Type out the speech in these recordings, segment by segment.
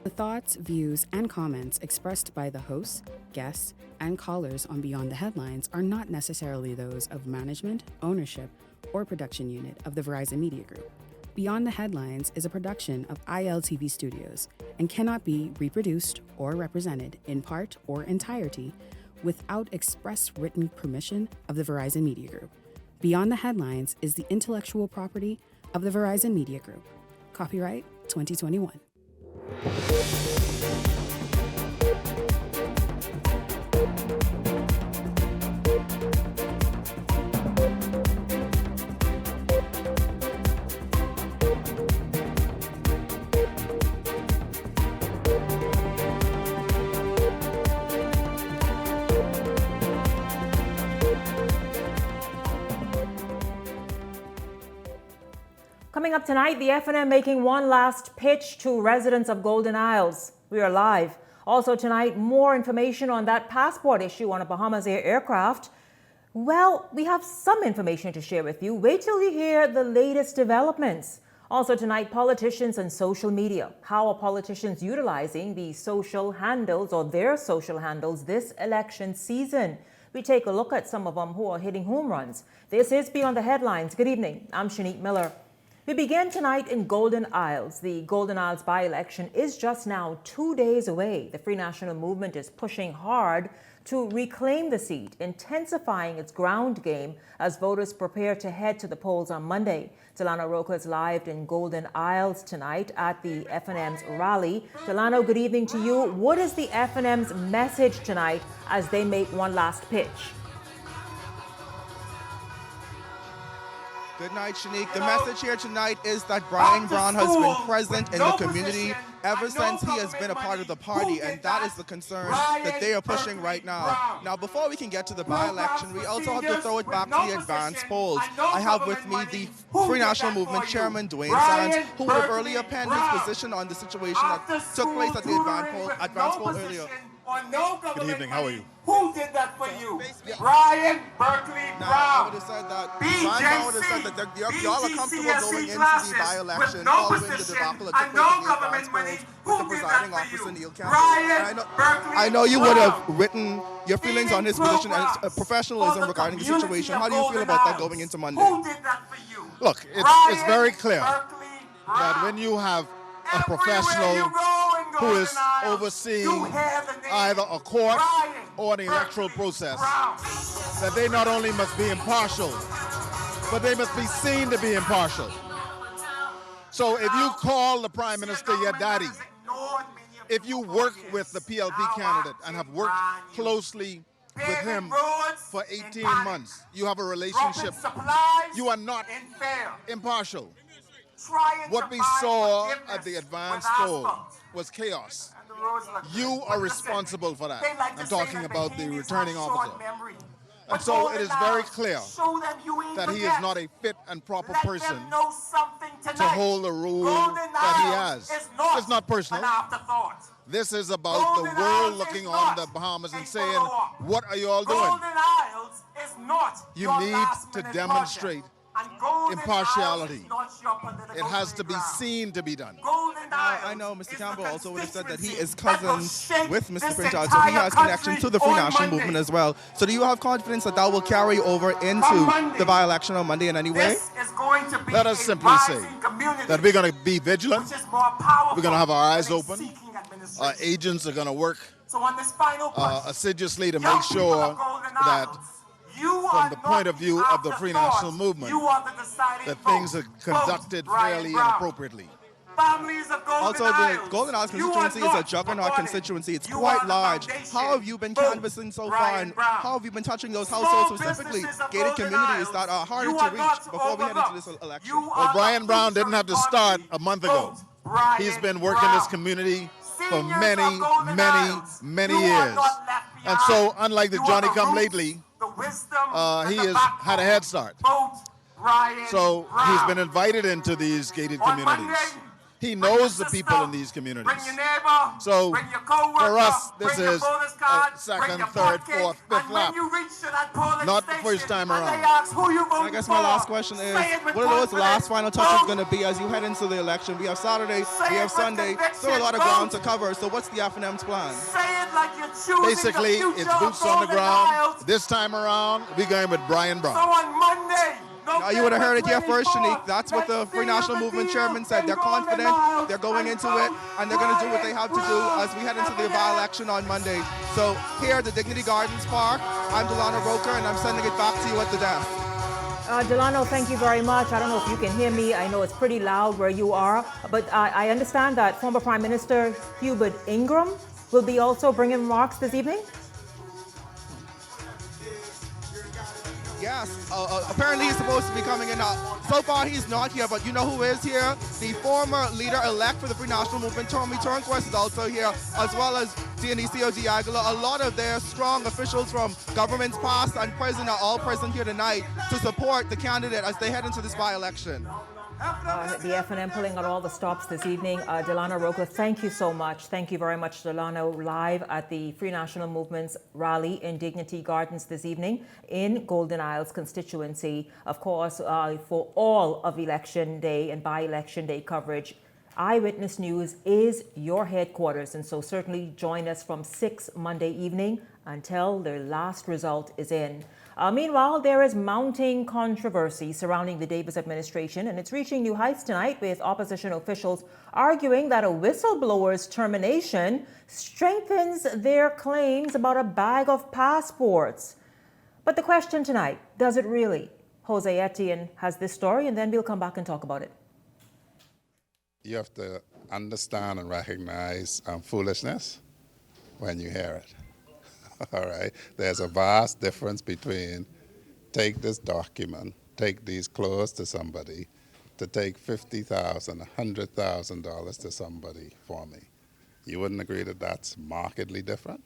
The thoughts, views, and comments expressed by the hosts, guests, and callers on Beyond the Headlines are not necessarily those of management, ownership, or production unit of the Verizon Media Group. Beyond the Headlines is a production of ILTV Studios and cannot be reproduced or represented in part or entirety without express written permission of the Verizon Media Group. Beyond the Headlines is the intellectual property of the Verizon Media Group. Copyright 2021. Coming up tonight, the FNM making one last pitch to residents of Golden Isles. We are live. Also tonight, more information on that passport issue on a Bahamas Air aircraft. Well, we have some information to share with you. Wait till you hear the latest developments. Also tonight, politicians and social media. How are politicians utilizing the social handles or their social handles this election season? We take a look at some of them who are hitting home runs. This is Beyond the Headlines. Good evening. I'm Shanique Miller. We begin tonight in Golden Isles. The Golden Isles by-election is just now 2 days away. The Free National Movement is pushing hard to reclaim the seat, intensifying its ground game as voters prepare to head to the polls on Monday. Delano Roca is live in Golden Isles tonight at the FNM's rally. Delano, good evening to you. What is the FNM's message tonight as they make one last pitch? Good night, Shanique. The message here tonight is that Brian Brown has been present in the community ever since he has been a part of the party, and that is the concern that they are pushing right now. Now, before we can get to the by-election, we also have to throw it back to the advance polls. I have with me the Free National Movement Chairman, Dwayne Sands, who would have earlier penned his position on the situation that took place at the advance poll earlier. Good evening, how are you? Who did that for you? Brian Berkeley Brown. I would have said that Brian Brown would have said that y'all are comfortable going into the by-election following the debacle that took place in the advance polls with the presiding officer, Neil Campbell. I know you would have written your feelings on his position and professionalism regarding the situation. How do you feel about that going into Monday? Who did that for you? Look, it's very clear that when you have a professional who is overseeing either a court or an electoral process, that they not only must be impartial, but they must be seen to be impartial. So if you call the Prime Minister your daddy, if you work with the PLP candidate and have worked closely with him for 18 months, you have a relationship, you are not impartial. What we saw at the advance poll was chaos. You are responsible for that. I'm talking about the returning officer. And so it is very clear that he is not a fit and proper person to hold the role that he has. It's not personal. This is about the world looking on the Bahamas and saying, what are you all doing? You need to demonstrate impartiality. It has to be seen to be done. I know Mr. Campbell also would have said that he is cousins with Mr. Pritchard, so he has connection to the Free National Movement as well. So do you have confidence that that will carry over into the by-election on Monday in any way? Let us simply say that we're going to be vigilant. We're going to have our eyes open. Our agents are going to work assiduously to make sure that from the point of view of the Free National Movement, that things are conducted fairly and appropriately. Also, the Golden Isles constituency is a juggernaut constituency. It's quite large. How have you been canvassing so far, and how have you been touching those households, specifically gated communities that are harder to reach before we head into this election? Well, Brian Brown didn't have to start a month ago. He's been working this community for many, many years. And so, unlike the Johnny-come-lately, he has had a head start. So he's been invited into these gated communities. He knows the people in these communities. Bring your neighbor, So bring your co-worker, for us, this bring your is bonus a card, second, bring your third, cupcake, fourth, fifth and lap. when you reach to that polling Not the station, first time and around. they ask who you voting I guess my for, last question is, say it with what are those confidence. last final touches Vote. going to be as you head into the election? We have Saturday, Say we it have with Sunday, conviction. still a lot of ground to Vote. cover. So what's the F&M's plan? Say it like you're choosing Basically, the future it's boots on the Golden ground. Isles. This time around, we're going with Brian So Brown. on Monday, Now you would have heard it here first, November Shanique. That's what the 24th, Free National let's Movement seal chairman the said. They're deal in confident. Golden Isles They're going and into it, and they're going to do what they have to do as we head into the by-election on Monday. So here at the Dignity Gardens Park, I'm Delano Roker, and I'm sending it back to you at the desk. Delano, thank you very much. I don't know if you can hear me. I know it's pretty loud where you are, but I understand that former Prime Minister Hubert Ingraham will be also bringing remarks this evening. Yes, apparently he's supposed to be coming in now. So far he's not here, but you know who is here? The former leader-elect for the Free National Movement, Tommy Turnquist, is also here, as well as Dionisio Diagolo. A lot of their strong officials from governments past and present are all present here tonight to support the candidate as they head into this by-election. The F&M pulling out all the stops this evening. Delano Roker, thank you so much. Thank you very much, Delano, live at the Free National Movement's rally in Dignity Gardens this evening in Golden Isles constituency. Of course, for all of Election Day and by-Election Day coverage, Eyewitness News is your headquarters, and so certainly join us from 6 Monday evening until their last result is in. Meanwhile, there is mounting controversy surrounding the Davis administration, and it's reaching new heights tonight with opposition officials arguing that a whistleblower's termination strengthens their claims about a bag of passports. But the question tonight, does it really? Jose Etienne has this story, and then we'll come back and talk about it. You have to understand and recognize foolishness when you hear it. All right, there's a vast difference between take this document, take these clothes to somebody, to take $50,000, $100,000 to somebody for me. You wouldn't agree that that's markedly different?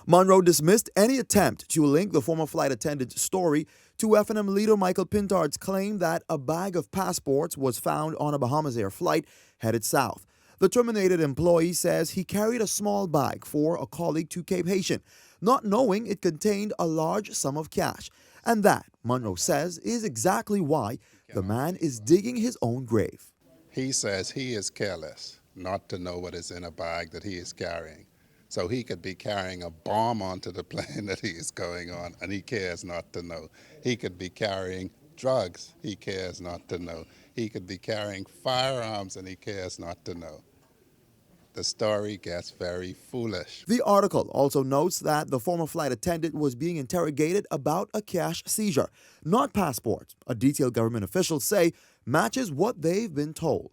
Monroe dismissed any attempt to link the former flight attendant's story to F&M leader Michael Pintard's claim that a bag of passports was found on a Bahamas Air flight headed south. The terminated employee says he carried a small bag for a colleague to Cape Haitian, not knowing it contained a large sum of cash. And that, Monroe says, is exactly why the man is digging his own grave. He says he is careless not to know what is in a bag that he is carrying. So he could be carrying a bomb onto the plane that he is going on, and he cares not to know. He could be carrying drugs, he cares not to know. He could be carrying firearms, and he cares not to know. The story gets very foolish. The article also notes that the former flight attendant was being interrogated about a cash seizure, not passports. A detailed government officials say matches what they've been told.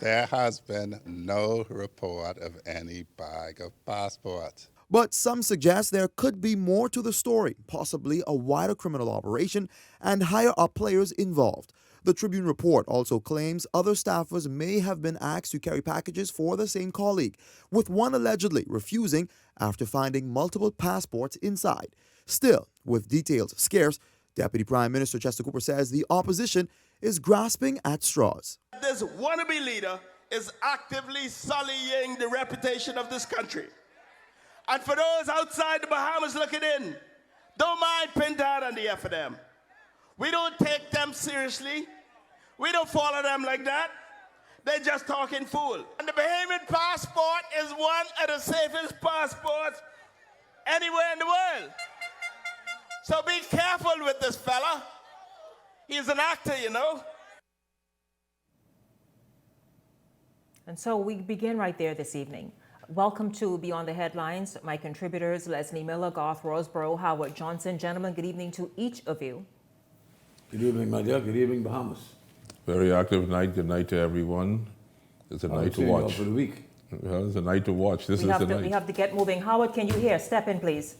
There has been no report of any bag of passports. But some suggest there could be more to the story, possibly a wider criminal operation and higher-up players involved. The Tribune report also claims other staffers may have been asked to carry packages for the same colleague, with one allegedly refusing after finding multiple passports inside. Still, with details scarce, Deputy Prime Minister Chester Cooper says the opposition is grasping at straws. This wannabe leader is actively sullying the reputation of this country. And for those outside the Bahamas looking in, don't mind Pintard and the F&M. We don't take them seriously. We don't follow them like that. They're just talking fool. And the Bahamian passport is one of the safest passports anywhere in the world. So be careful with this fella. He's an actor, you know. And so we begin right there this evening. Welcome to Beyond the Headlines. My contributors, Leslie Miller, Garth Roseborough, Howard Johnson. Gentlemen, good evening to each of you. Good evening, my dear. Good evening, Bahamas. Very active night. Good night to everyone. It's a night to watch. For the week. Well, it's a night to watch. This is the night. We have to get moving. Howard, can you hear? Step in, please.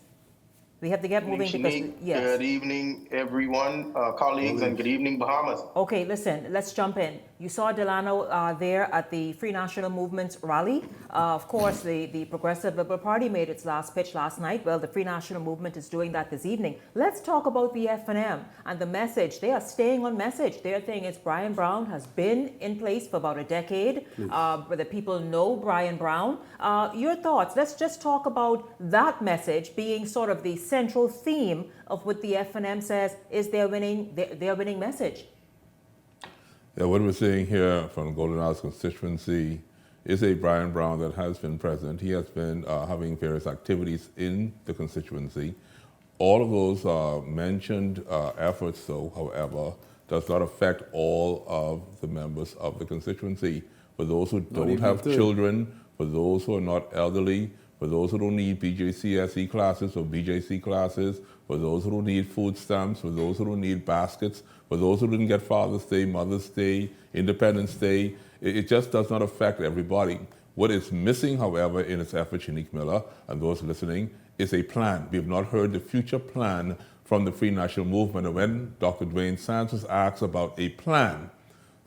We have to get moving because, yes. Good evening, everyone, colleagues, and good evening, Bahamas. Okay, listen, let's jump in. You saw Delano there at the Free National Movement's rally. Of course, the Progressive Liberal Party made its last pitch last night. Well, the Free National Movement is doing that this evening. Let's talk about the F&M and the message. They are staying on message. Their thing is Brian Brown has been in place for about a decade. Where the people know Brian Brown. Your thoughts? Let's just talk about that message being sort of the central theme of what the F&M says is their winning message. Yeah, what we're seeing here from Golden Isles constituency is a Brian Brown that has been present. He has been having various activities in the constituency. All of those mentioned efforts, though, however, does not affect all of the members of the constituency. For those who don't have children, for those who are not elderly, for those who don't need BJCSE classes or BJC classes, for those who don't need food stamps, for those who don't need baskets, for those who didn't get Father's Day, Mother's Day, Independence Day, it just does not affect everybody. What is missing, however, in its effort, Shanique Miller and those listening, is a plan. We have not heard the future plan from the Free National Movement. And when Dr. Dwayne Sands was asked about a plan,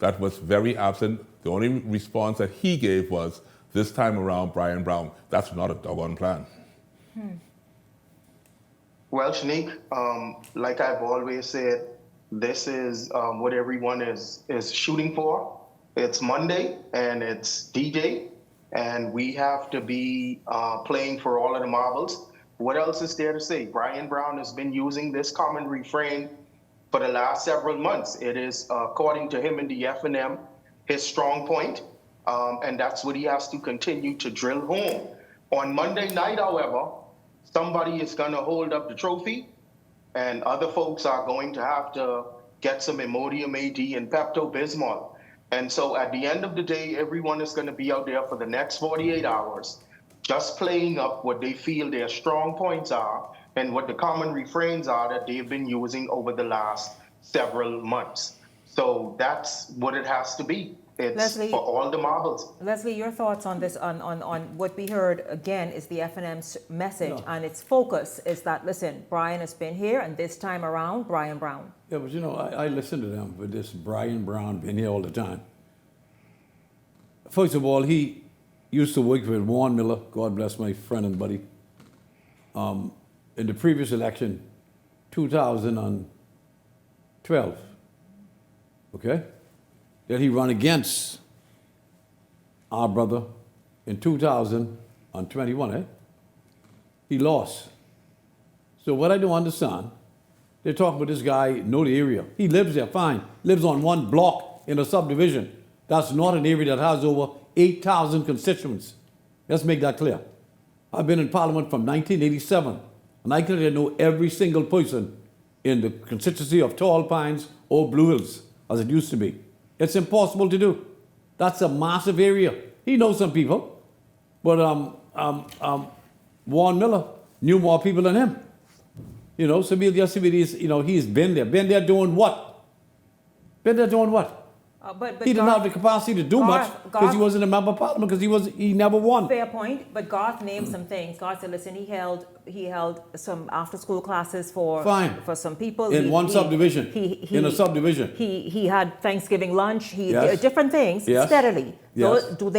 that was very absent. The only response that he gave was, this time around, Brian Brown. That's not a doggone plan. Well, Shanique, like I've always said, this is what everyone is shooting for. It's Monday and it's D-Day, and we have to be playing for all of the marbles. What else is there to say? Brian Brown has been using this common refrain for the last several months. It is, according to him in the F&M, his strong point, and that's what he has to continue to drill home. On Monday night, however, somebody is going to hold up the trophy, and other folks are going to have to get some Imodium AD and Pepto-Bismol. And so at the end of the day, everyone is going to be out there for the next 48 hours, just playing up what they feel their strong points are and what the common refrains are that they've been using over the last several months. So that's what it has to be. It's Leslie, for all the marbles. Leslie, your thoughts on this, on what we heard again is the F&M's message, and its focus is that, listen, Brian has been here, and this time around, Brian Brown. Yeah, but you know, I listen to them with this Brian Brown being here all the time. First of all, he used to work with Warren Miller, God bless my friend and buddy, in the previous election, 2012, okay? That he run against our brother in 2021, eh? He lost. So what I don't understand, they're talking about this guy know the area. He lives there, fine. Lives on one block in a subdivision. That's not an area that has over 8,000 constituents. Let's make that clear. I've been in Parliament from 1987, and I can know every single person in the constituency of Tall Pines or Blue Hills, as it used to be. It's impossible to do. That's a massive area. He knows some people, but Warren Miller knew more people than him. You know, so we'll just see these, you know, he's been there. Been there doing what? Been there doing what? But he didn't have the capacity to do much because he wasn't a member of Parliament, because he never won. Fair point, but Garth named some things. Garth said, listen, he held some after-school classes for some people. In one subdivision, in a subdivision. He had Thanksgiving lunch, Yes. different things Yes. steadily. Yes. Do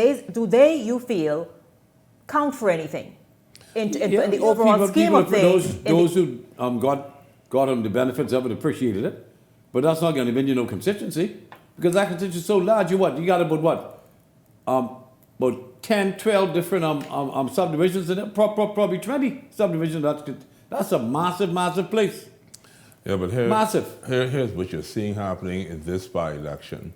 they, you feel, count for anything in the overall scheme of things? Those who got him the benefits of it appreciated it, but that's not going to win you no constituency. Because that constituency is so large, you got about what? About 10, 12 different subdivisions, and probably 20 subdivisions. That's a massive, massive place. Yeah, but here's what you're seeing happening in this by-election.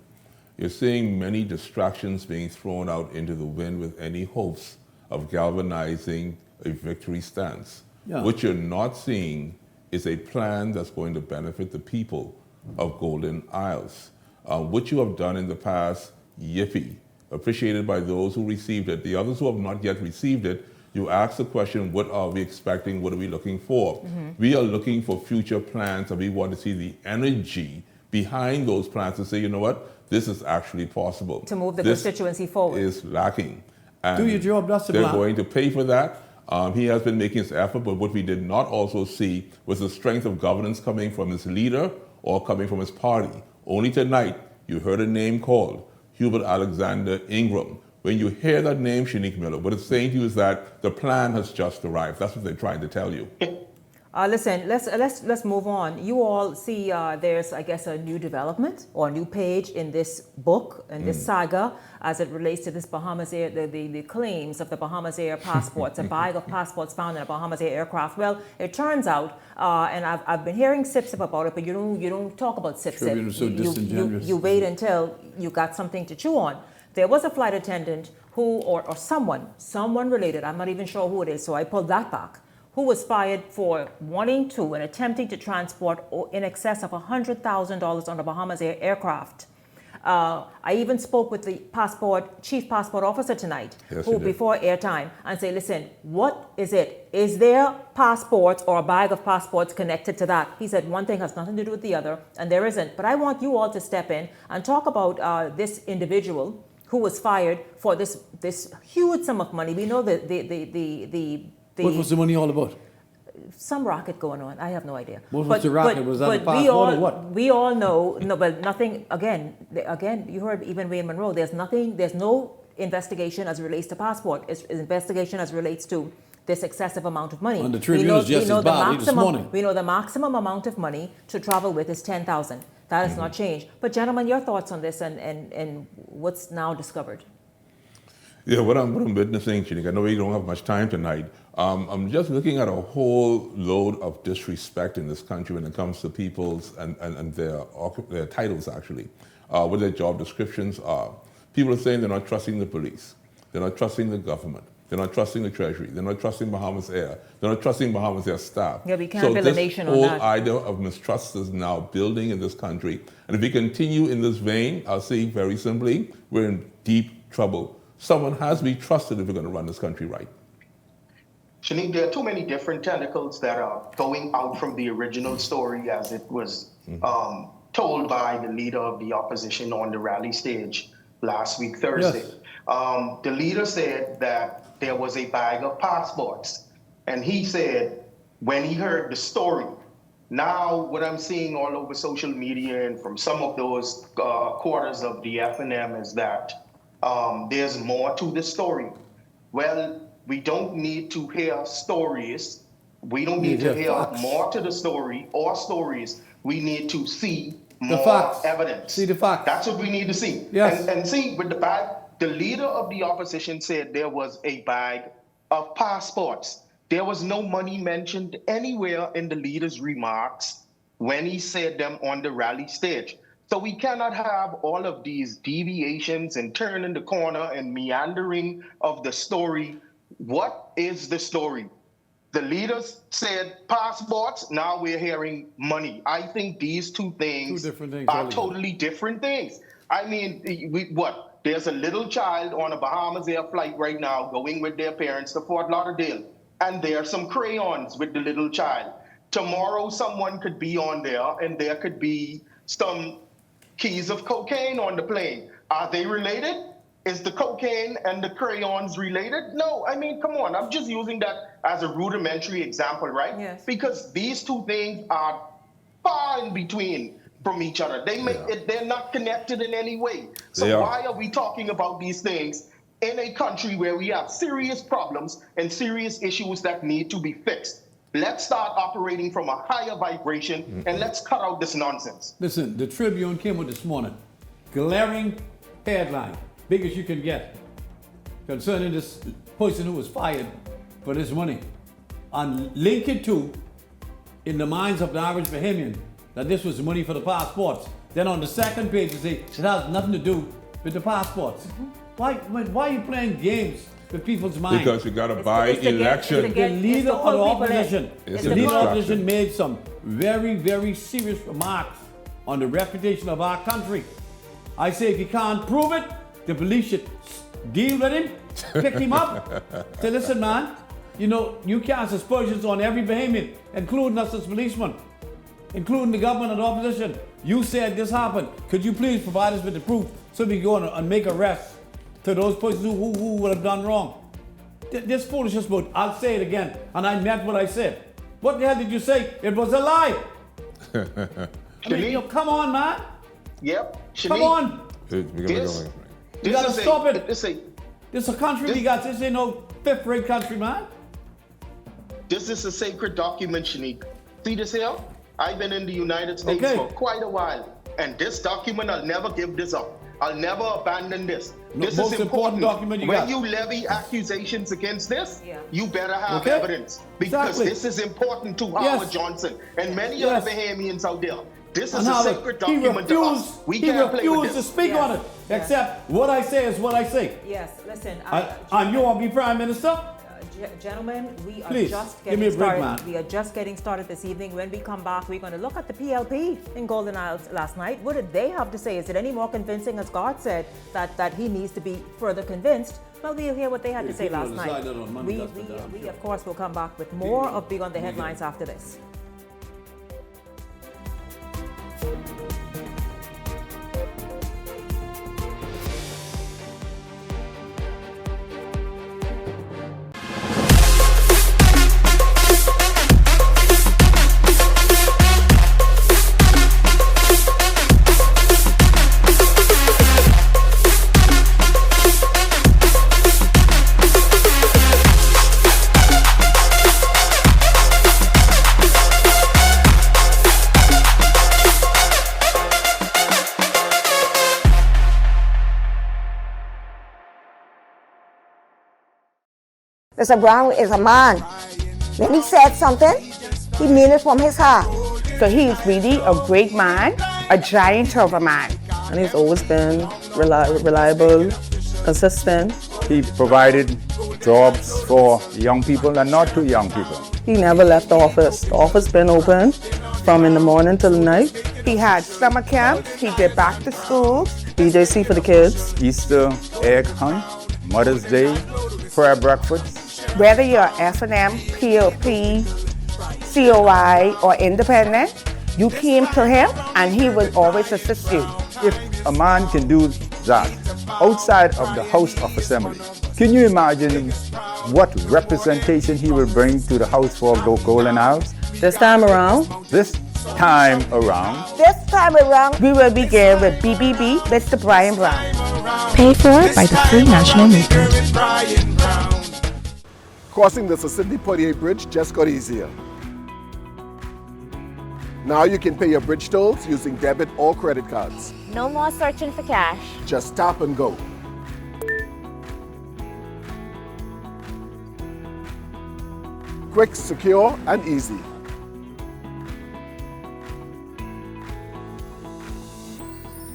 You're seeing many distractions being thrown out into the wind with any hopes of galvanizing a victory stance. Yeah. What you're not seeing is a plan that's going to benefit the people of Golden Isles. What you have done in the past, yippee, appreciated by those who received it. The others who have not yet received it, you ask the question, what are we expecting? What are we looking for? Mm-hmm. We are looking for future plans, and we want to see the energy behind those plans to say, you know what, this is actually possible. To move the constituency forward. Is lacking. And do your job, that's the they're plan. going to pay for that. He has been making his effort, but what we did not also see was the strength of governance coming from his leader or coming from his party. Only tonight You heard a name called, Hubert Alexander Ingram. When you hear that name, Shanique Miller, what it's saying to you is that the plan has just arrived. That's what they're trying to tell you. Listen, let's move on. You all see there's, I guess, a new development or a new page in this book and this saga as it relates to this Bahamas Air, the claims of the Bahamas Air passports, a bag of passports found in a Bahamas Air aircraft. Well, it turns out, and I've been hearing sip-sip about it, but you don't talk about sip-sip. You wait until you got something to chew on. There was a flight attendant who, or someone related, I'm not even sure who it is, so I pulled that back, who was fired for wanting to and attempting to transport in excess of $100,000 on a Bahamas Air aircraft. I even spoke with the chief passport officer tonight, who before airtime, and say, listen, what is it? Is there passports or a bag of passports connected to that? He said one thing has nothing to do with the other, and there isn't. But I want you all to step in and talk about this individual who was fired for this huge sum of money. We know what was the money all about? Some racket going on. I have no idea. What was the racket? Was that a passport or what? We all know, but nothing, again, you heard even Wayne Monroe, there's no investigation as it relates to passport. It's investigation as it relates to this excessive amount of money. And the Tribune is just as bad this morning. We know the maximum amount of money to travel with is $10,000. That has not changed. But gentlemen, your thoughts on this and what's now discovered? Yeah, what I'm witnessing, Shanique, I know we don't have much time tonight. I'm just looking at a whole load of disrespect in this country when it comes to people's and their titles, actually, what their job descriptions are. People are saying they're not trusting the police. They're not trusting the government. They're not trusting the Treasury. They're not trusting Bahamas Air. They're not trusting Bahamas Air staff. Yeah, we can't build a nation on that. So this whole idea of mistrust is now building in this country. And if we continue in this vein, I'll say very simply, we're in deep trouble. Someone has to be trusted if we're going to run this country right. Shanique, there are too many different tentacles that are going out from the original story as it was told by the leader of the opposition on the rally stage last week, Thursday. Yes. The leader said that there was a bag of passports. And he said, when he heard the story, now what I'm seeing all over social media and from some of those quarters of the F&M is that there's more to the story. Well, we don't need to hear stories. We don't need to hear more to the story or stories. We need to see more evidence. See the facts. That's what we need to see. Yes. And see, with the bag, the leader of the opposition said there was a bag of passports. There was no money mentioned anywhere in the leader's remarks when he said them on the rally stage. So we cannot have all of these deviations and turning the corner and meandering of the story. What is the story? The leaders said passports, now we're hearing money. I think these two things are totally different things. I mean, there's a little child on a Bahamas Air flight right now going with their parents to Fort Lauderdale, and there are some crayons with the little child. Tomorrow, someone could be on there, and there could be some keys of cocaine on the plane. Are they related? Is the cocaine and the crayons related? No, I mean, come on. I'm just using that as a rudimentary example, right? Yes. Because these two things are far in between from each other. They're not connected in any way. So why are we talking about these things in a country where we have serious problems and serious issues that need to be fixed? Let's start operating from a higher vibration and let's cut out this nonsense. Listen, the Tribune came with this morning, glaring headline, big as you can get, concerning this person who was fired for this money, and link it to, in the minds of the average Bahamian, that this was money for the passports. Then on the second page, you say it has nothing to do with the passports. Why are you playing games with people's minds? Because you got to buy election. The leader of the opposition, made some very, very serious remarks on the reputation of our country. I say if you can't prove it, the police should deal with him, pick him up. Say, listen, man, you cast aspersions on every Bahamian, including us as policemen, including the government and the opposition. You said this happened. Could you please provide us with the proof so we can go and make arrests to those persons who would have done wrong? This foolishness, but I'll say it again, and I meant what I said. What the hell did you say? It was a lie. I mean, come on, man. Yep. Come on. We gotta stop it. This is a country we got. This ain't no fifth-rate country, man. This is a sacred document, Shanique. See this here? I've been in the United States for quite a while. And this document, I'll never give this up. I'll never abandon this. This most is important. Document you when got. you levy accusations against this, you better have evidence. Because this is important to Howard Johnson and many other Bahamians out there. This is a sacred document to us. We can't play with this. To speak on it, except what I say is what I say. Yes, listen. And you want to be Prime Minister? Gentlemen, we are Please, just give me getting a break, started. man. We are just getting started this evening. When we come back, we're going to look at the PLP in Golden Isles last night. What did they have to say? Is it any more convincing, as God said, that he needs to be further convinced? Well, we'll hear what they had to say last night. We, of course, will come back with more of Beyond the Headlines after this. Mr. Brown is a man. When he said something, he meant it from his heart. So he is really a great man, a giant of a man. And he's always been reliable, consistent. He provided jobs for young people and not too young people. He never left the office. The office been open from in the morning till the night. He had summer camps, he did back to school. BJC for the kids. Easter egg hunt, Mother's Day, prayer breakfast. Whether you're F&M, PLP, COI, or independent, you came to him and he will always assist you. If a man can do that outside of the House of Assembly, can you imagine what representation he will bring to the House for Golden Isles? This time around, we will begin with BBB, Mr. Brian Brown. Paid for by the Free National Movement. Crossing the Sicily 48 Bridge just got easier. Now you can pay your bridge tolls using debit or credit cards. No more searching for cash. Just tap and go. Quick, secure, and easy.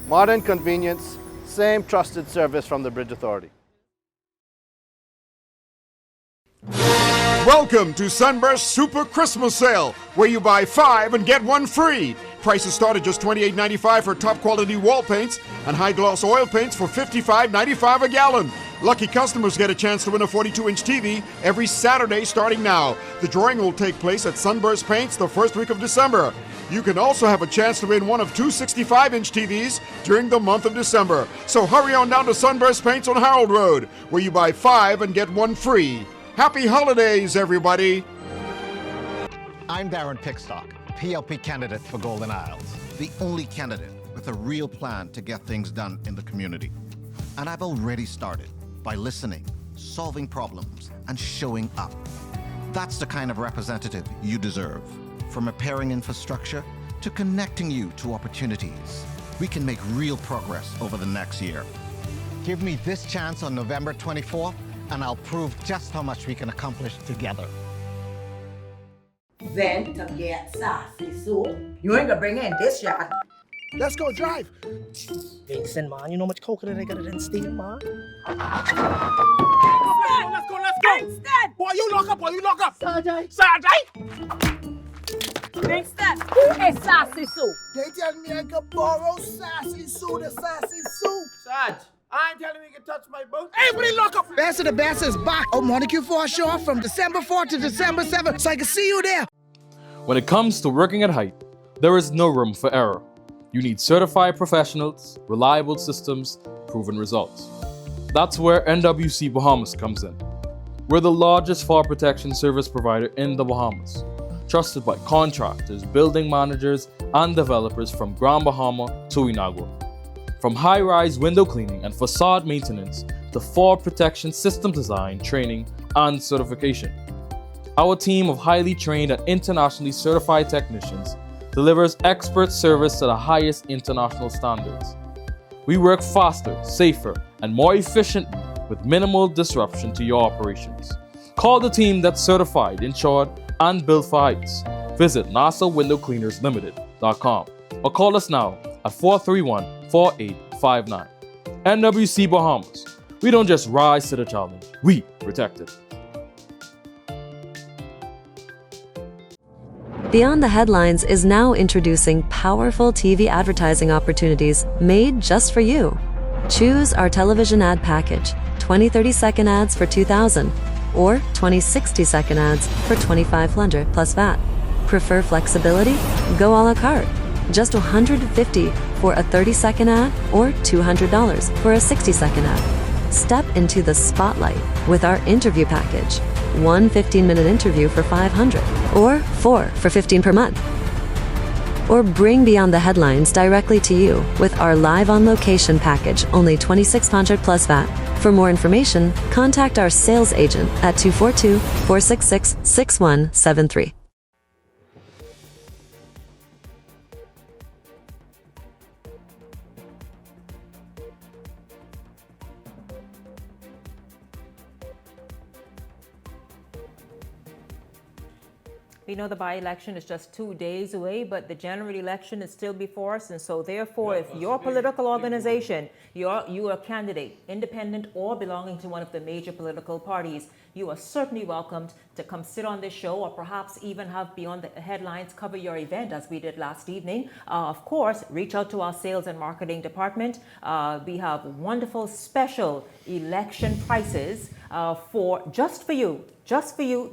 Modern convenience, same trusted service from the Bridge Authority. Welcome to Sunburst Super Christmas Sale, where you buy 5 and get 1 free. Prices start at just $28.95 for top quality wall paints and high gloss oil paints for $55.95 a gallon. Lucky customers get a chance to win a 42-inch TV every Saturday starting now. The drawing will take place at Sunburst Paints the first week of December. You can also have a chance to win one of 2 65-inch TVs during the month of December. So hurry on down to Sunburst Paints on Harold Road, where you buy 5 and get 1 free. Happy holidays, everybody! I'm Darren Pickstock, PLP candidate for Golden Isles. The only candidate with a real plan to get things done in the community. And I've already started by listening, solving problems, and showing up. That's the kind of representative you deserve. From repairing infrastructure to connecting you to opportunities. We can make real progress over the next year. Give me this chance on November 24th, and I'll prove just how much we can accomplish together. Then to get sassy, so you ain't gonna bring in this yard. Let's go drive. Vincent, man, you know how much coconut I got in steel, man. Let's go. Instead. Boy, you lock up. Sergeant. Instead. Who is Sassy Sue? They tell me I can borrow Sassy Sue, the Sassy Sue. Sarge, I ain't telling you can touch my boat. Everybody lock up. Best of the Best is back on Monaco Foreshore from December 4th to December 7th, so I can see you there. When it comes to working at height, there is no room for error. You need certified professionals, reliable systems, proven results. That's where NWC Bahamas comes in. We're the largest fall protection service provider in the Bahamas, trusted by contractors, building managers, and developers from Grand Bahama to Inagua. From high-rise window cleaning and facade maintenance to fall protection system design, training, and certification. Our team of highly trained and internationally certified technicians delivers expert service to the highest international standards. We work faster, safer, and more efficiently with minimal disruption to your operations. Call the team that's certified, insured, and built for heights. Visit nasawindowcleanerslimited.com or call us now at 431-4859. NWC Bahamas. We don't just rise to the challenge, we protect it. Beyond the Headlines is now introducing powerful TV advertising opportunities made just for you. Choose our television ad package, 20 30-second ads for $2,000 or 20 60-second ads for $2,500 plus VAT. Prefer flexibility? Go a la carte. Just $150 for a 30-second ad or $200 for a 60-second ad. Step into the spotlight with our interview package. 1 15-minute interview for $500 or 4 for $15 per month. Or bring Beyond the Headlines directly to you with our live on location package, only $2,600 plus VAT. For more information, contact our sales agent at 242-466-6173. We know the by-election is just 2 days away, but the general election is still before us, and so therefore, if your political organization, you are a candidate, independent or belonging to one of the major political parties, you are certainly welcomed to come sit on this show, or perhaps even have Beyond the Headlines cover your event as we did last evening. Of course, reach out to our sales and marketing department. We have wonderful special election prices for just for you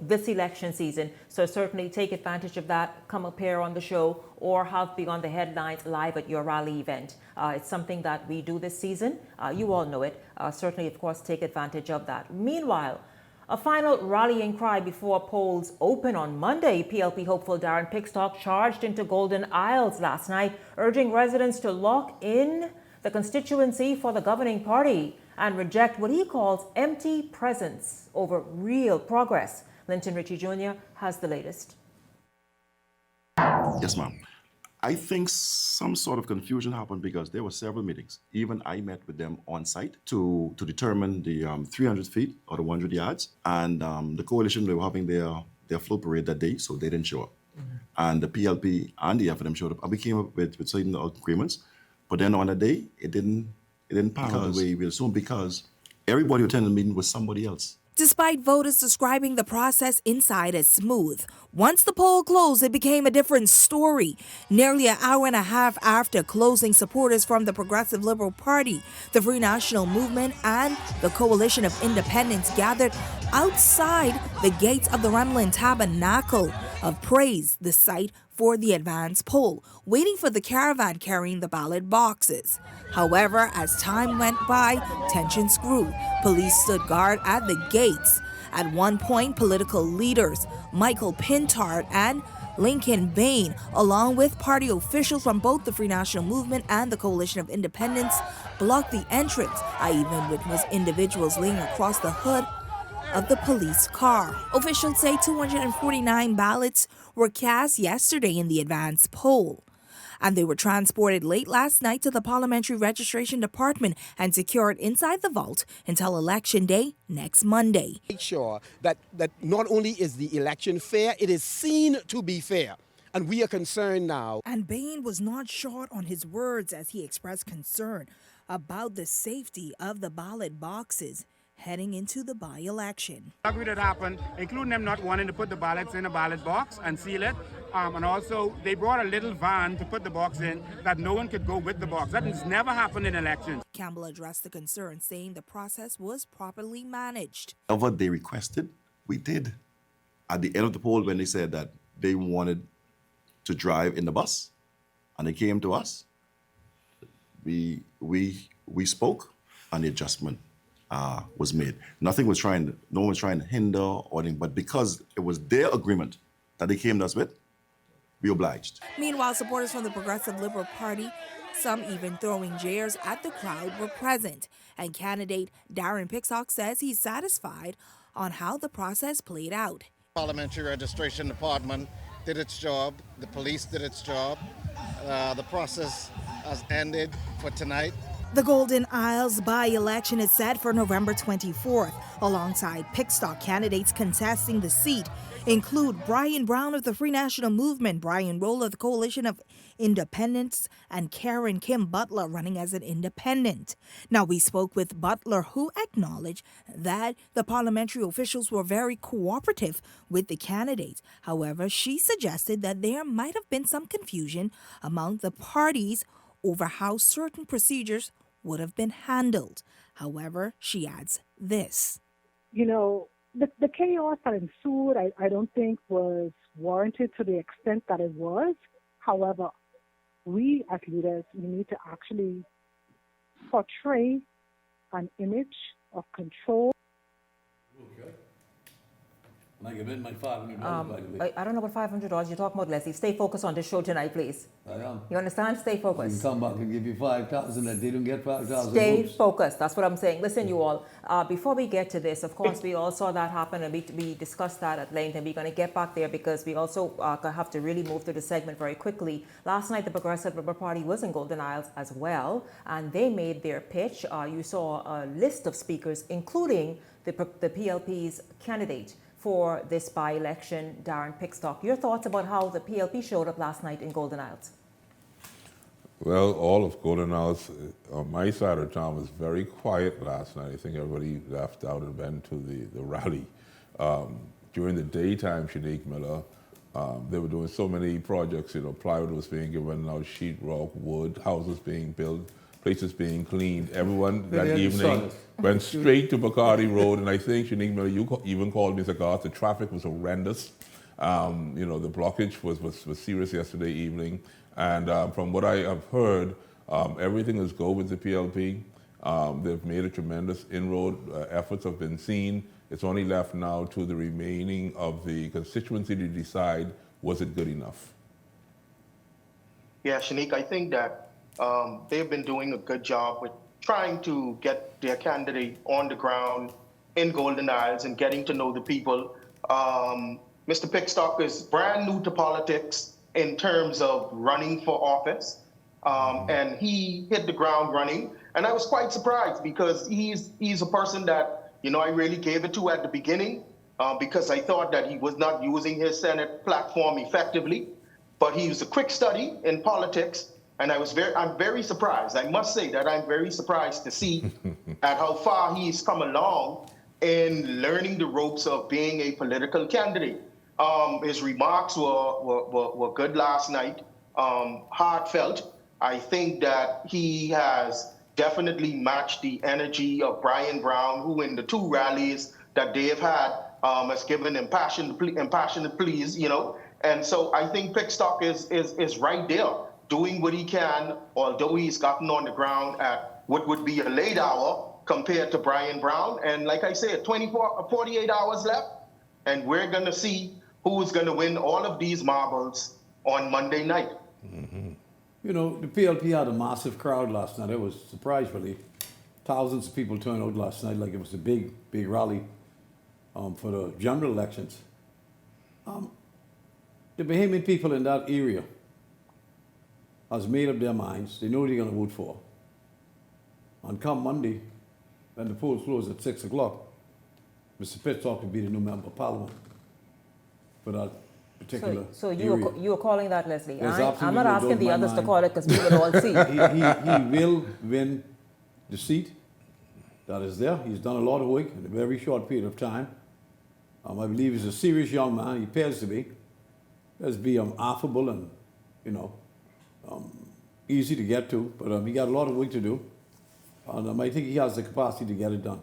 this election season. So certainly take advantage of that. Come appear on the show or have Beyond the Headlines live at your rally event. It's something that we do this season. You all know it. Certainly, of course, take advantage of that. Meanwhile, a final rallying cry before polls open on Monday. PLP hopeful Darren Pickstock charged into Golden Isles last night, urging residents to lock in the constituency for the governing party and reject what he calls empty presence over real progress. Linton Ritchie Jr. has the latest. Yes, ma'am. I think some sort of confusion happened because there were several meetings. Even I met with them on site to determine the 300 feet or the 100 yards. And the coalition, they were having their float parade that day, so they didn't show up. Mm-hmm. And the PLP and the FNM showed up. And we came up with certain agreements. But then on the day, it didn't pan out the way we assumed because everybody who attended the meeting was somebody else. Despite voters describing the process inside as smooth, once the poll closed, it became a different story. Nearly an hour and a half after closing, supporters from the Progressive Liberal Party, the Free National Movement, and the Coalition of Independents gathered outside the gates of the Remlin Tabernacle of Praise, the site for the advance poll, waiting for the caravan carrying the ballot boxes. However, as time went by, tensions grew. Police stood guard at the gates. At one point, political leaders Michael Pintard and Lincoln Bain, along with party officials from both the Free National Movement and the Coalition of Independents, blocked the entrance. I even witnessed individuals leaning across the hood of the police car. Officials say 249 ballots were cast yesterday in the advance poll, and they were transported late last night to the Parliamentary Registration Department and secured inside the vault until Election Day next Monday. Make sure that not only is the election fair, it is seen to be fair. And we are concerned now. And Bain was not short on his words as he expressed concern about the safety of the ballot boxes heading into the by-election. Agree that happened, including them not wanting to put the ballots in a ballot box and seal it. And also, they brought a little van to put the box in that no one could go with the box. That has never happened in elections. Campbell addressed the concern, saying the process was properly managed. Whatever they requested, we did. At the end of the poll, when they said that they wanted to drive in the bus, and they came to us, we spoke, and the adjustment was made. No one was trying to hinder or anything, but because it was their agreement that they came to us with, we obliged. Meanwhile, supporters from the Progressive Liberal Party Some even throwing chairs at the crowd were present, and candidate Darren Picksock says he's satisfied on how the process played out. Parliamentary Registration Department did its job, the police did its job, the process has ended for tonight. The Golden Isles by-election is set for November 24th. Alongside Pickstock, candidates contesting the seat include Brian Brown of the Free National Movement, Brian Roll of the Coalition of Independents, and Karen Kim Butler running as an independent. Now, we spoke with Butler, who acknowledged that the parliamentary officials were very cooperative with the candidates. However, she suggested that there might have been some confusion among the parties over how certain procedures would have been handled. However, she adds this. You know, the chaos that ensued, I don't think was warranted to the extent that it was. However, we as leaders, we need to actually portray an image of control. I give in my $500, by the way. I don't know what $500 you're talking about, Leslie. Stay focused on this show tonight, please. I am. You understand? Stay You focused. can come back and give you 5,000 and they don't get 5,000. Stay focused. That's what I'm saying. Listen, you all, before we get to this, of course, we all saw that happen and we discussed that at length, and we're going to get back there because we also have to really move through the segment very quickly. Last night, the Progressive Liberal Party was in Golden Isles as well, and they made their pitch. You saw a list of speakers, including the PLP's candidate for this by-election, Darren Pickstock. Your thoughts about how the PLP showed up last night in Golden Isles? Well, all of Golden Isles on my side of town was very quiet last night. I think everybody left out and went to the rally. During the daytime, Shanique Miller, they were doing so many projects. You know, plywood was being given out, sheetrock, wood, houses being built, places being cleaned. Everyone that evening went straight to Bacardi Road, and I think, Shanique Miller, you even called me, the traffic was horrendous. You know, the blockage was serious yesterday evening, and from what I have heard, everything is go with the PLP. They've made a tremendous inroad. Efforts have been seen. It's only left now to the remaining of the constituency to decide, was it good enough? Yeah, Shanique, I think that they've been doing a good job with trying to get their candidate on the ground in Golden Isles and getting to know the people. Mr. Pickstock is brand new to politics in terms of running for office, and he hit the ground running. And I was quite surprised because he's a person that, you know, I really gave it to at the beginning because I thought that he was not using his Senate platform effectively, but he was a quick study in politics. And I'm very surprised. I must say that I'm very surprised to see at how far he's come along in learning the ropes of being a political candidate. His remarks were good last night, heartfelt. I think that he has definitely matched the energy of Brian Brown, who in the two rallies that they have had has given impassioned pleas, you know. And so I think Pickstock is right there, doing what he can, although he's gotten on the ground at what would be a late hour compared to Brian Brown. And like I said, 48 hours left, and we're going to see who's going to win all of these marbles on Monday night. Mm-hmm. You know, the PLP had a massive crowd last night. I was surprised, really. Thousands of people turned out last night like it was a big, big rally for the general elections. The Bahamian people in that area has made up their minds. They know what they're going to vote for. And come Monday, when the polls close at 6 o'clock, Mr. Pickstock will be the new member of Parliament for that particular So area. you were calling that, Leslie? There's I'm not asking the others to call it because we would all see. He will win the seat that is there. He's done a lot of work in a very short period of time. I believe he's a serious young man. He appears to be. Let's be affable and, you know, easy to get to, but he got a lot of work to do, and I think he has the capacity to get it done.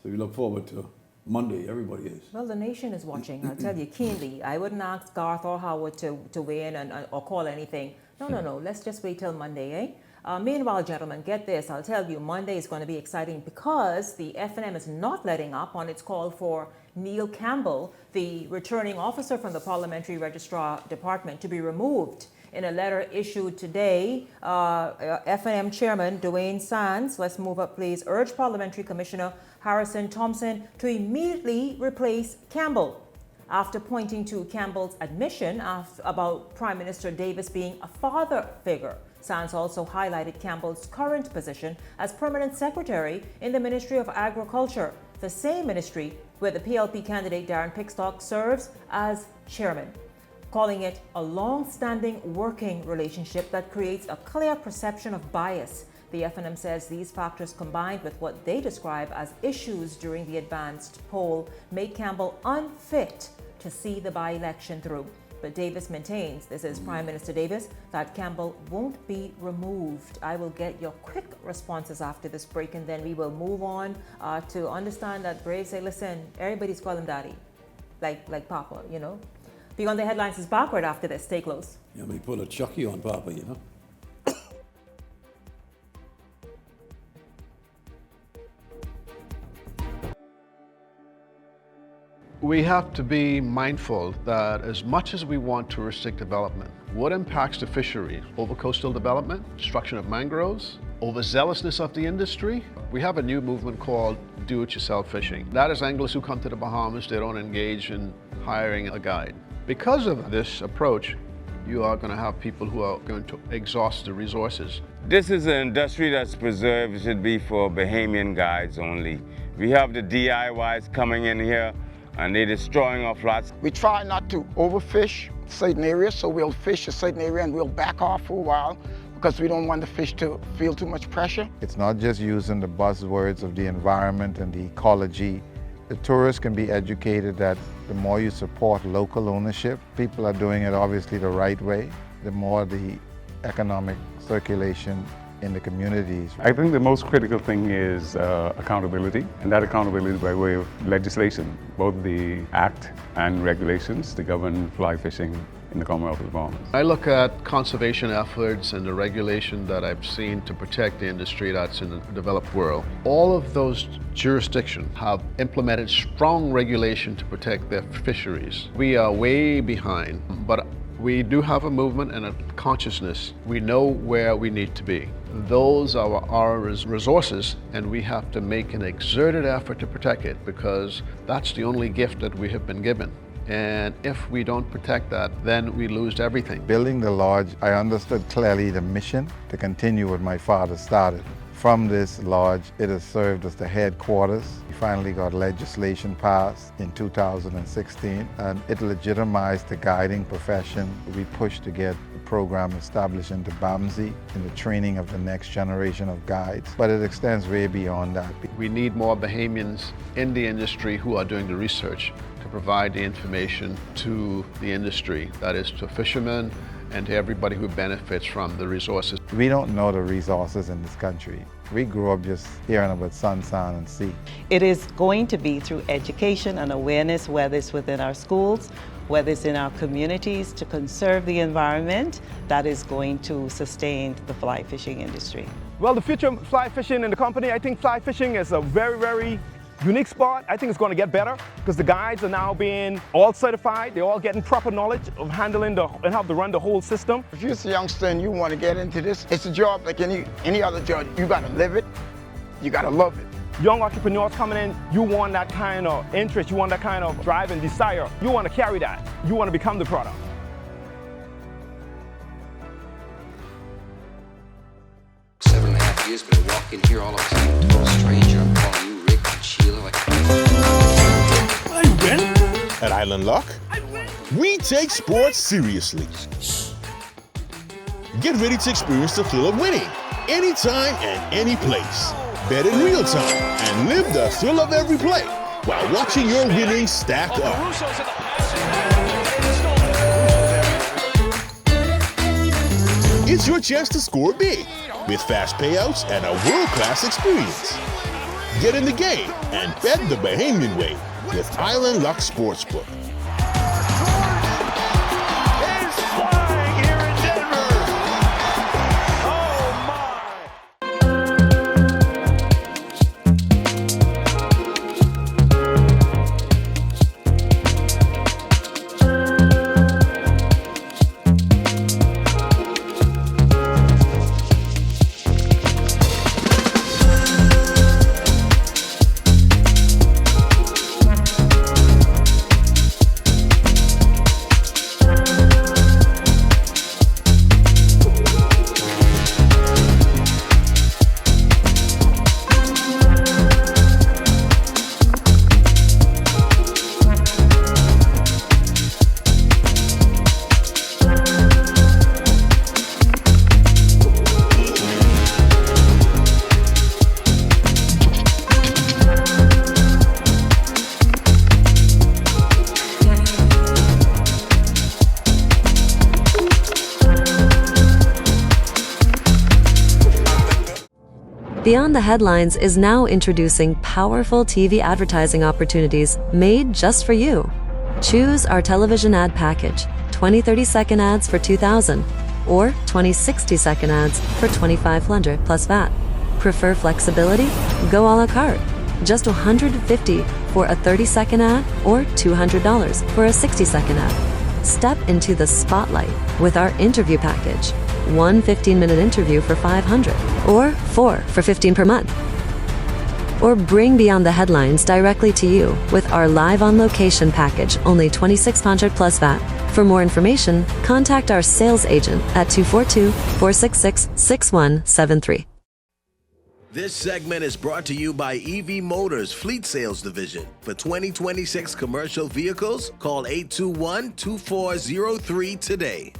So we look forward to Monday. Everybody is. Well, the nation is watching. I'll tell you keenly. I wouldn't ask Garth or Howard to weigh in or call anything. No. Let's just wait till Monday, eh? Meanwhile, gentlemen, get this. I'll tell you, Monday is going to be exciting because the F&M is not letting up on its call for Neil Campbell, the returning officer from the Parliamentary Registrar Department, to be removed. In a letter issued today, F&M Chairman Dwayne Sands, let's move up please, urged Parliamentary Commissioner Harrison Thompson to immediately replace Campbell, after pointing to Campbell's admission about Prime Minister Davis being a father figure. Sands also highlighted Campbell's current position as Permanent Secretary in the Ministry of Agriculture, the same ministry where the PLP candidate Darren Pickstock serves as chairman, calling it a long-standing working relationship that creates a clear perception of bias. The F&M says these factors combined with what they describe as issues during the advanced poll make Campbell unfit to see the by-election through. But Davis maintains, this is Prime Minister Davis, that Campbell won't be removed. I will get your quick responses after this break, and then we will move on to understand that Brave say, listen, everybody's calling him daddy, like Papa, you know. Beyond the Headlines is backward after this. Stay close. Yeah, we put a Chucky on Papa, you know. We have to be mindful that as much as we want to restrict development, what impacts the fishery? Over-coastal development, destruction of mangroves, overzealousness of the industry. We have a new movement called do-it-yourself fishing. That is anglers who come to the Bahamas, they don't engage in hiring a guide. Because of this approach, you are going to have people who are going to exhaust the resources. This is an industry that's preserved, should be for Bahamian guides only. We have the DIYs coming in here and they're destroying our flats. We try not to overfish certain areas, so we'll fish a certain area and we'll back off for a while because we don't want the fish to feel too much pressure. It's not just using the buzzwords of the environment and the ecology. The tourists can be educated that the more you support local ownership, people are doing it obviously the right way, the more the economic circulation in the communities. I think the most critical thing is accountability, and that accountability by way of legislation, both the Act and regulations to govern fly fishing in the Commonwealth of the Bahamas. I look at conservation efforts and the regulation that I've seen to protect the industry that's in the developed world. All of those jurisdictions have implemented strong regulation to protect their fisheries. We are way behind, but we do have a movement and a consciousness. We know where we need to be. Those are our resources, and we have to make an exerted effort to protect it because that's the only gift that we have been given. And if we don't protect that, then we lose everything. Building the lodge, I understood clearly the mission to continue what my father started. From this lodge, it has served as the headquarters. We finally got legislation passed in 2016, and it legitimized the guiding profession. We pushed to get the program established into BAMSI in the training of the next generation of guides, but it extends way beyond that. We need more Bahamians in the industry who are doing the research to provide the information to the industry, that is to fishermen, and to everybody who benefits from the resources. We don't know the resources in this country. We grew up just hearing about sun, sand, and sea. It is going to be through education and awareness, whether it's within our schools, whether it's in our communities, to conserve the environment, that is going to sustain the fly fishing industry. Well, the future of fly fishing in the company, I think fly fishing is a very, very unique spot. I think it's going to get better because the guides are now being all certified. They're all getting proper knowledge of handling and how to run the whole system. If you're a youngster and you want to get into this, it's a job like any other job. You got to live it. You got to love it. Young entrepreneurs coming in, you want that kind of interest. You want that kind of drive and desire. You want to carry that. You want to become the product. Years, but I walk in here all of a sudden, total stranger. I'm calling you Rick and Sheila like. I win. At Island Luck, we take sports seriously. Get ready to experience the thrill of winning anytime and any place. Bet in real time and live the thrill of every play while watching your winnings stack up. It's your chance to score big with fast payouts and a world-class experience. Get in the game and bet the Bahamian way with Island Luck Sportsbook. It's flying here in Denver. Oh my! Beyond the Headlines is now introducing powerful TV advertising opportunities made just for you. Choose our television ad package, 20 30-second ads for $2,000 or 20 60-second ads for $2,500 plus VAT. Prefer flexibility? Go a la carte. Just $150 for a 30-second ad or $200 for a 60-second ad. Step into the spotlight with our interview package. One 15-minute interview for $500 or 4 for $15 per month. Or bring Beyond the Headlines directly to you with our live on location package, only $2,600 plus VAT. For more information, contact our sales agent at 242-466-6173. This segment is brought to you by EV Motors Fleet Sales Division. For 2026 commercial vehicles, call 821-2403 today.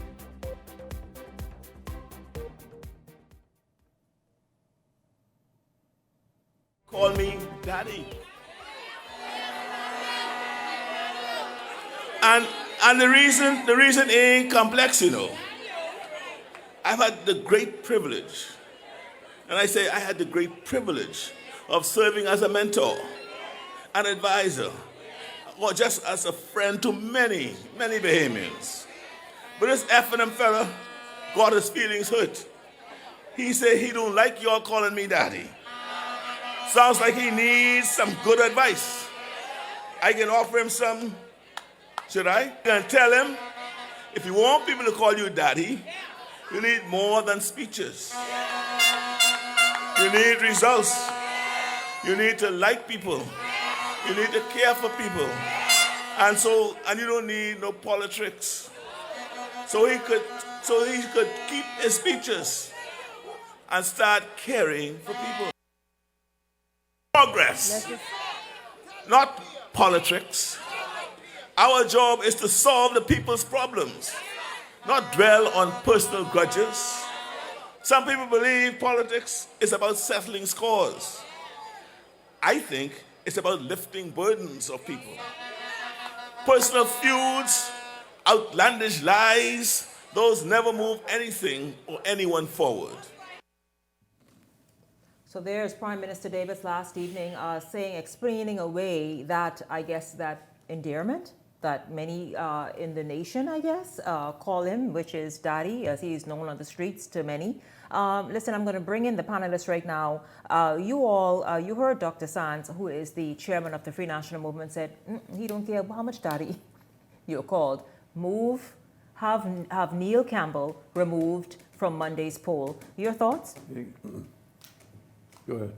Call me Daddy. And the reason ain't complex, you know. I've had the great privilege, and I say I had the great privilege of serving as a mentor, an advisor, or just as a friend to many, many Bahamians. But this F&M fella got his feelings hurt. He said he don't like y'all calling me Daddy. Sounds like he needs some good advice. I can offer him some. Should I? I can tell him, if you want people to call you Daddy, you need more than speeches. You need results. You need to like people. You need to care for people. And you don't need no politics. So he could keep his speeches and start caring for people. Progress, not politics. Our job is to solve the people's problems, not dwell on personal grudges. Some people believe politics is about settling scores. I think it's about lifting burdens of people. Personal feuds, outlandish lies, those never move anything or anyone forward. So there's Prime Minister Davis last evening explaining away that, I guess, that endearment that many in the nation, I guess, call him, which is Daddy, as he is known on the streets to many. Listen, I'm going to bring in the panelists right now. You heard Dr. Sands, who is the chairman of the Free National Movement, said he don't care how much Daddy you're called. Have Neil Campbell removed from Monday's poll. Your thoughts? Go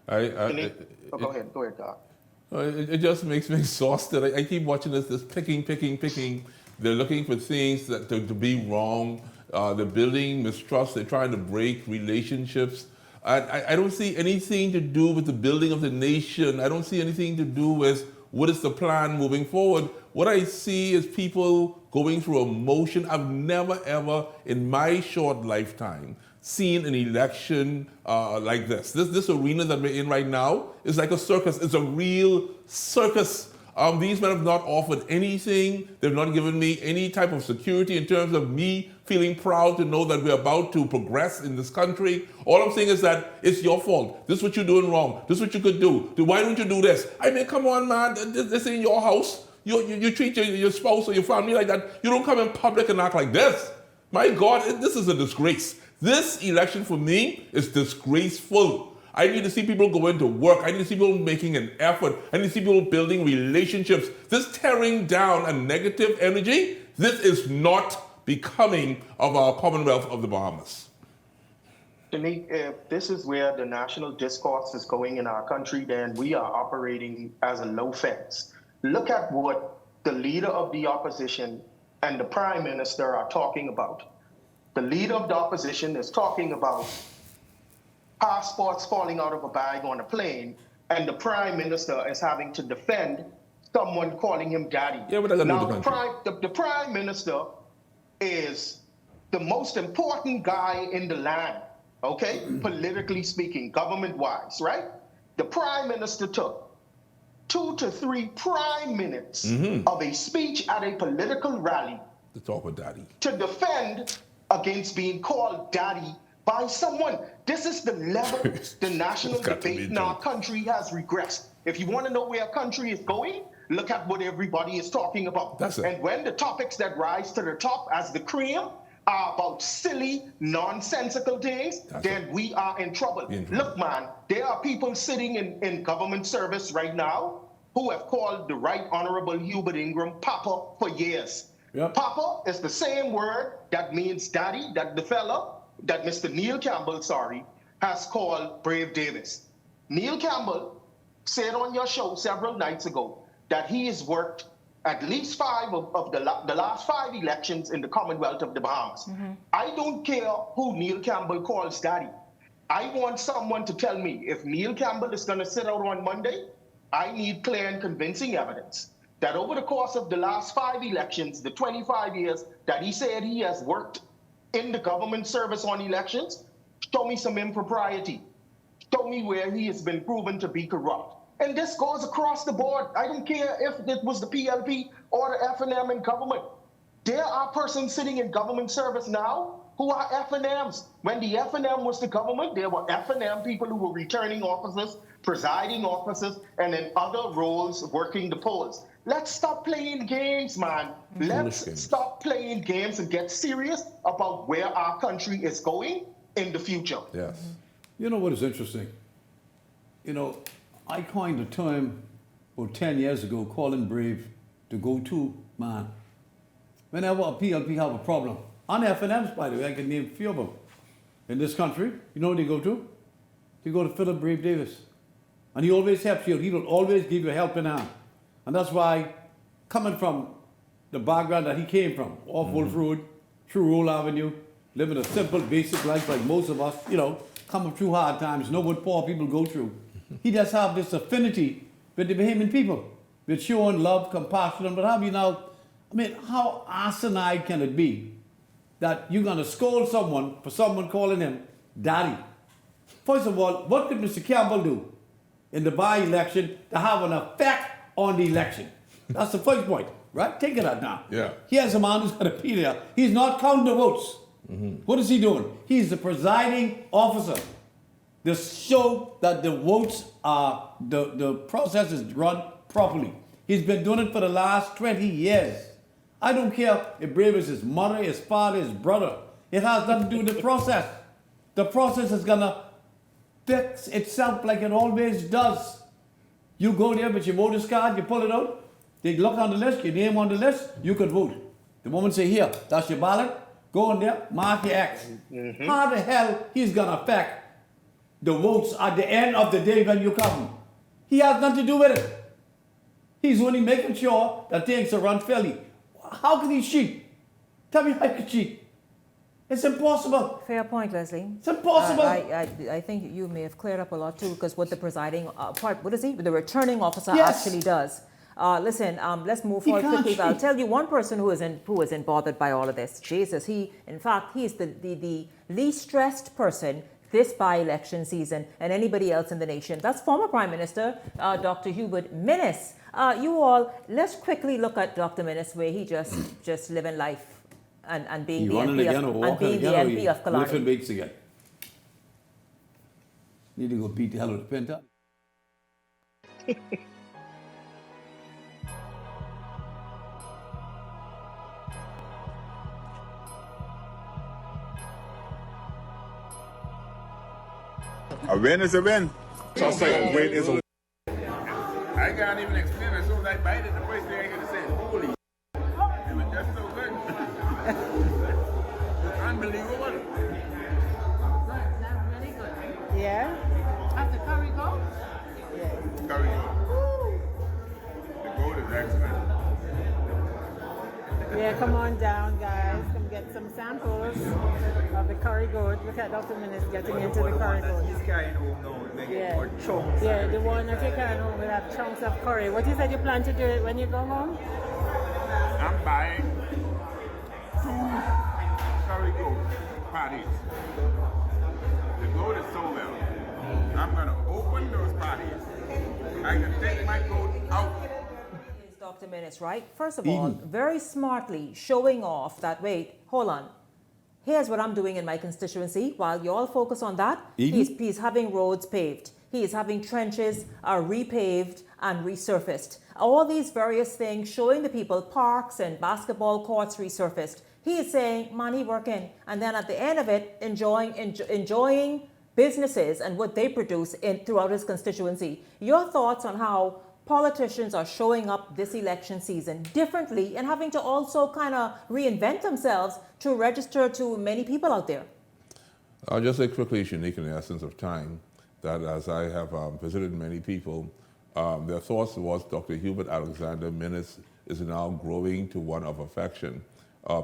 ahead. Go ahead, Doc. It just makes me exhausted. I keep watching this picking. They're looking for things to be wrong. They're building mistrust. They're trying to break relationships. I don't see anything to do with the building of the nation. I don't see anything to do with what is the plan moving forward. What I see is people going through a motion. I've never, ever in my short lifetime seen an election like this. This arena that we're in right now is like a circus. It's a real circus. These men have not offered anything. They've not given me any type of security in terms of me feeling proud to know that we're about to progress in this country. All I'm saying is that it's your fault. This is what you're doing wrong. This is what you could do. Why don't you do this? I mean, come on, man. This ain't your house. You treat your spouse or your family like that. You don't come in public and act like this. My God, this is a disgrace. This election for me is disgraceful. I need to see people going to work. I need to see people making an effort. I need to see people building relationships. This tearing down and negative energy, this is not becoming of our Commonwealth of the Bahamas. Shanique, if this is where the national discourse is going in our country, then we are operating as a low fence. Look at what the leader of the opposition and the prime minister are talking about. The leader of the opposition is talking about passports falling out of a bag on a plane, and the prime minister is having to defend someone calling him daddy. Yeah, but now, the prime minister is the most important guy in the land, okay? Politically speaking, government-wise, right? The prime minister took 2 to 3 prime minutes of a speech at a political rally to talk with daddy, to defend against being called daddy by someone. This is the level the national debate in our country has regressed. If you want to know where our country is going, look at what everybody is talking about. And when the topics that rise to the top as the cream are about silly, nonsensical things, then we are in trouble. Look, man, there are people sitting in government service right now who have called the Right Honorable Hubert Ingram Papa for years. Papa is the same word that means daddy, that the fella, that Mr. Neil Campbell, has called Brave Davis. Neil Campbell said on your show several nights ago that he has worked at least 5 of the last 5 elections in the Commonwealth of the Bahamas. I don't care who Neil Campbell calls daddy. I want someone to tell me if Neil Campbell is going to sit out on Monday, I need clear and convincing evidence that over the course of the last 5 elections, the 25 years that he said he has worked in the government service on elections, show me some impropriety. Show me where he has been proven to be corrupt. And this goes across the board. I don't care if it was the PLP or the FNM in government. There are persons sitting in government service now who are FNMs. When the FNM was the government, there were FNM people who were returning officers, presiding officers, and in other roles working the polls. Let's stop playing games, man. Let's stop playing games and get serious about where our country is going in the future. Yes. You know what is interesting? You know, I coined a term about 10 years ago, calling Brave the go-to man. Whenever a PLP have a problem, on FNMs, by the way, I can name a few of them. In this country, you know what they go to? They go to Philip Brave Davis. And he always helps you. He will always give you a helping hand. And that's why, coming from the background that he came from, off Wolf Road, through Roll Avenue, living a simple, basic life like most of us, you know, coming through hard times, know what poor people go through. He does have this affinity with the Bahamian people, with showing love, compassion, and what have you. Now, I mean, how asinine can it be that you're going to scold someone for someone calling him daddy? First of all, what could Mr. Campbell do in the by-election to have an effect on the election? That's the first point, right? Take it out now. Yeah. Here's a man who's going to be there. He's not counting the votes. What is he doing? He's the presiding officer. To show that the votes are, the process is run properly. He's been doing it for the last 20 years. I don't care if Brave is his mother, his father, his brother. It has nothing to do with the process. The process is gonna fix itself like it always does. You go there with your voter's card, you pull it out, they look on the list, your name on the list, you could vote. The moment say, here, that's your ballot, go in there, mark your X. How the hell he's gonna affect the votes at the end of the day when you come? He has nothing to do with it. He's only making sure that things are run fairly. How can he cheat? Tell me how he can cheat. It's impossible. Fair point, Leslie. It's impossible. I think you may have cleared up a lot too, because what the presiding what is he? The returning officer Yes. actually does. Listen, let's move forward quickly. I'll tell you one person who isn't bothered by all of this. Jesus, in fact, he's the least stressed person this by-election season and anybody else in the nation. That's former Prime Minister Dr. Hubert Minnis. You all, let's quickly look at Dr. Minnis, where he just living life and being the MP of Killarney. Lifting weights again. Need to go beat the hell out of the Penta. A win is a win. So I say a win is a win. I can't even explain it. As soon as I bite it, the first thing I get to say is, holy. It was just so good. It's unbelievable. That's really good. Yeah. How's the curry go? Yeah. Curry go. The goat is excellent. Yeah, come on down, guys. Come get some samples of the curry goat. Look at Dr. Minnis getting into the curry goat. He's carrying home now, Yeah. or chunks. Yeah, the one that you're carrying home will have chunks of curry. What you said you plan to do it when you go home? I'm buying 2 curry goat patties. The goat is so well. I'm going to open those patties. I can take my goat out. Dr. Minnis, right? First of all, very smartly showing off that, wait, hold on. Here's what I'm doing in my constituency. While you all focus on that, Eden? he's having roads paved. He is having trenches repaved and resurfaced. All these various things, showing the people parks and basketball courts resurfaced. He is saying money working, and then at the end of it, enjoying businesses and what they produce throughout his constituency. Your thoughts on how politicians are showing up this election season differently and having to also kind of reinvent themselves to register to many people out there? I'll just say quickly, Shanique, in the essence of time, that as I have visited many people, their thoughts towards Dr. Hubert Alexander Minnis is now growing to one of affection.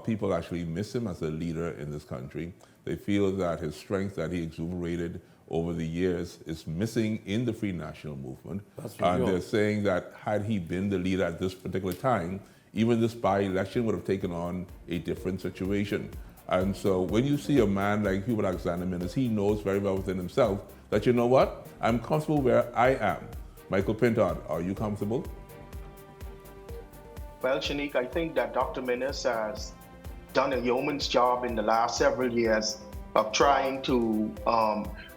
People actually miss him as a leader in this country. They feel that his strength that he exuberated over the years is missing in the Free National Movement. And they're saying that had he been the leader at this particular time, even this by-election would have taken on a different situation. And so when you see a man like Hubert Alexander Minnis, he knows very well within himself that, you know what, I'm comfortable where I am. Michael Pintard, are you comfortable? Well, Shanique, I think that Dr. Minnis has done a yeoman's job in the last several years of trying to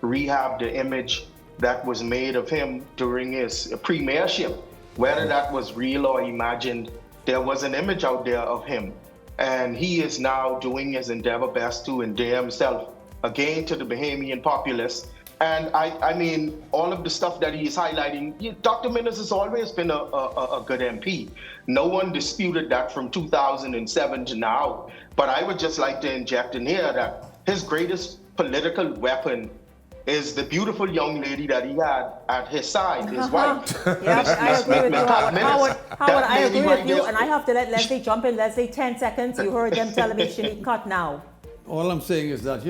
rehab the image that was made of him during his premiership. Whether that was real or imagined, there was an image out there of him. And he is now doing his endeavor best to endear himself again to the Bahamian populace. And I mean, all of the stuff that he is highlighting, Dr. Minnis has always been a good MP. No one disputed that from 2007 to now. But I would just like to inject in here that his greatest political weapon is the beautiful young lady that he had at his side, his wife. Yeah, I agree with you, Howard. Howard, I agree with you, and I have to let Leslie jump in. Leslie, 10 seconds. You heard them telling me she need cut now. All I'm saying is that,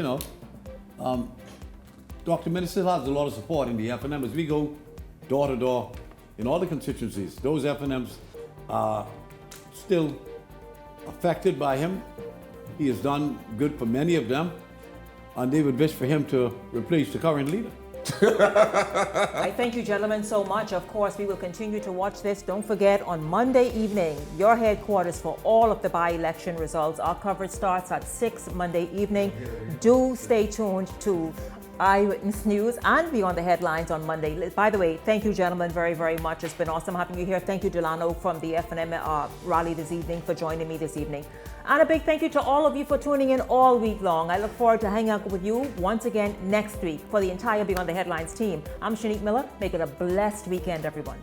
Dr. Minnis still has a lot of support in the FNM. As we go door to door in all the constituencies, those FNMs are still affected by him. He has done good for many of them, and they would wish for him to replace the current leader. I thank you, gentlemen, so much. Of course, we will continue to watch this. Don't forget, on Monday evening, your headquarters for all of the by-election results. Our coverage starts at 6 Monday evening. Do stay tuned to Eyewitness News and Beyond the Headlines on Monday. By the way, thank you, gentlemen, very, very much. It's been awesome having you here. Thank you, Delano, from the FNM rally this evening, for joining me this evening. And a big thank you to all of you for tuning in all week long. I look forward to hanging out with you once again next week. For the entire Beyond the Headlines team, I'm Shanique Miller. Make it a blessed weekend, everyone.